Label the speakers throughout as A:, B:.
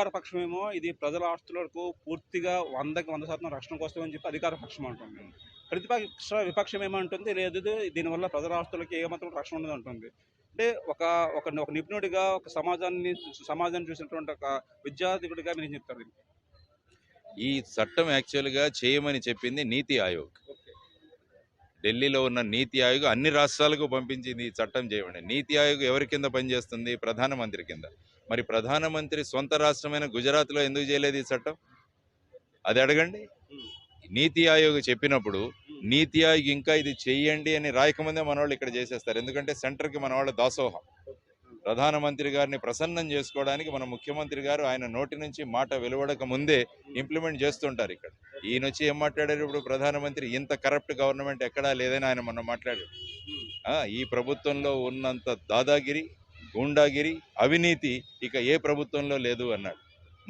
A: అధికార పక్షమేమో ఇది ప్రజల ఆస్తులకు పూర్తిగా 100% రక్షణ కోసం అని చెప్పి అధికార పక్షం అంటుంది. విపక్షం ఏమంటుంది, లేదు దీనివల్ల ప్రజల ఆస్తులకి ఏమాత్రం రక్షణ ఉండదు అంటుంది. అంటే ఒక ఒక ఒక నిపుణుడిగా, ఒక సమాజాన్ని చూసినటువంటి ఒక విద్యార్థికుడిగా మీరు ఏం చెప్తారు దీనికి?
B: ఈ చట్టం యాక్చువల్గా చేయమని చెప్పింది నీతి ఆయోగ్. ఢిల్లీలో ఉన్న నీతి ఆయోగ్ అన్ని రాష్ట్రాలకు పంపించింది ఈ చట్టం చేయమని. నీతి ఆయోగ్ ఎవరి కింద పనిచేస్తుంది? ప్రధానమంత్రి కింద. మరి ప్రధానమంత్రి సొంత రాష్ట్రమైన గుజరాత్లో ఎందుకు చేయలేదు ఈ చట్టం? అది అడగండి. నీతి ఆయోగ్ చెప్పినప్పుడు నీతి ఆయోగ్ ఇంకా ఇది చెయ్యండి అని రాయకముందే మన వాళ్ళు ఇక్కడ చేసేస్తారు. ఎందుకంటే సెంటర్కి మన వాళ్ళ దాసోహం. ప్రధానమంత్రి గారిని ప్రసన్నం చేసుకోవడానికి మన ముఖ్యమంత్రి గారు ఆయన నోటి నుంచి మాట వెలువడక ముందే ఇంప్లిమెంట్ చేస్తుంటారు. ఇక్కడ ఈయన వచ్చి ఏం మాట్లాడారు? ఇప్పుడు ప్రధానమంత్రి ఇంత కరప్ట్ గవర్నమెంట్ ఎక్కడా లేదని ఆయన మొన్న మాట్లాడారు. ఈ ప్రభుత్వంలో ఉన్నంత దాదాగిరి, గూండాగిరి, అవినీతి ఇక ఏ ప్రభుత్వంలో లేదు అన్నాడు.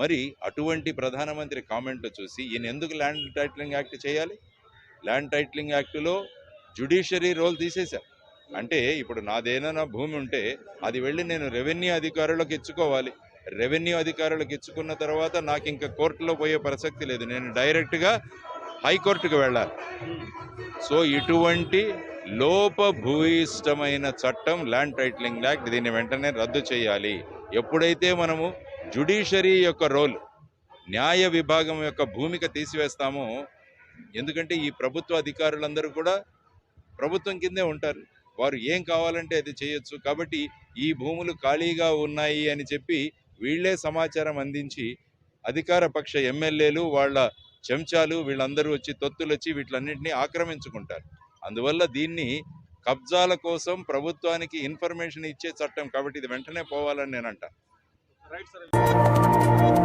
B: మరి అటువంటి ప్రధానమంత్రి కామెంట్ చూసి ఈయన ఎందుకు ల్యాండ్ టైటిలింగ్ యాక్ట్ చేయాలి? ల్యాండ్ టైటిలింగ్ యాక్టులో జ్యుడిషియరీ రోల్ తీసేశారు. అంటే ఇప్పుడు నాదేదైనా భూమి ఉంటే అది వెళ్ళి నేను రెవెన్యూ అధికారులకు ఇచ్చుకోవాలి. రెవెన్యూ అధికారులకు ఇచ్చుకున్న తర్వాత నాకు ఇంకా కోర్టులో పోయే ప్రసక్తి లేదు, నేను డైరెక్ట్గా హైకోర్టుకు వెళ్ళాలి. సో ఇటువంటి లోపభూయిష్టమైన చట్టం ల్యాండ్ టైటిలింగ్ యాక్ట్, దీన్ని వెంటనే రద్దు చేయాలి. ఎప్పుడైతే మనము జ్యుడిషియరీ యొక్క రోల్, న్యాయ విభాగం యొక్క భూమిక తీసివేస్తామో, ఎందుకంటే ఈ ప్రభుత్వ అధికారులందరూ కూడా ప్రభుత్వం కిందే ఉంటారు, వారు ఏం కావాలంటే అది చేయొచ్చు. కాబట్టి ఈ భూములు ఖాళీగా ఉన్నాయి అని చెప్పి వీళ్లే సమాచారం అందించి అధికార పక్ష ఎమ్మెల్యేలు, వాళ్ళ చెంచాలు, వీళ్ళందరూ వచ్చి తొత్తులు వచ్చి వీటిలన్నింటినీ ఆక్రమించుకుంటారు. అందువల్ల దీన్ని కబ్జాల కోసం ప్రభుత్వానికి ఇన్ఫర్మేషన్ ఇచ్చే చట్టం కాబట్టి ఇది వెంటనే పోవాలని నేను అంటాను.
A: Right sir.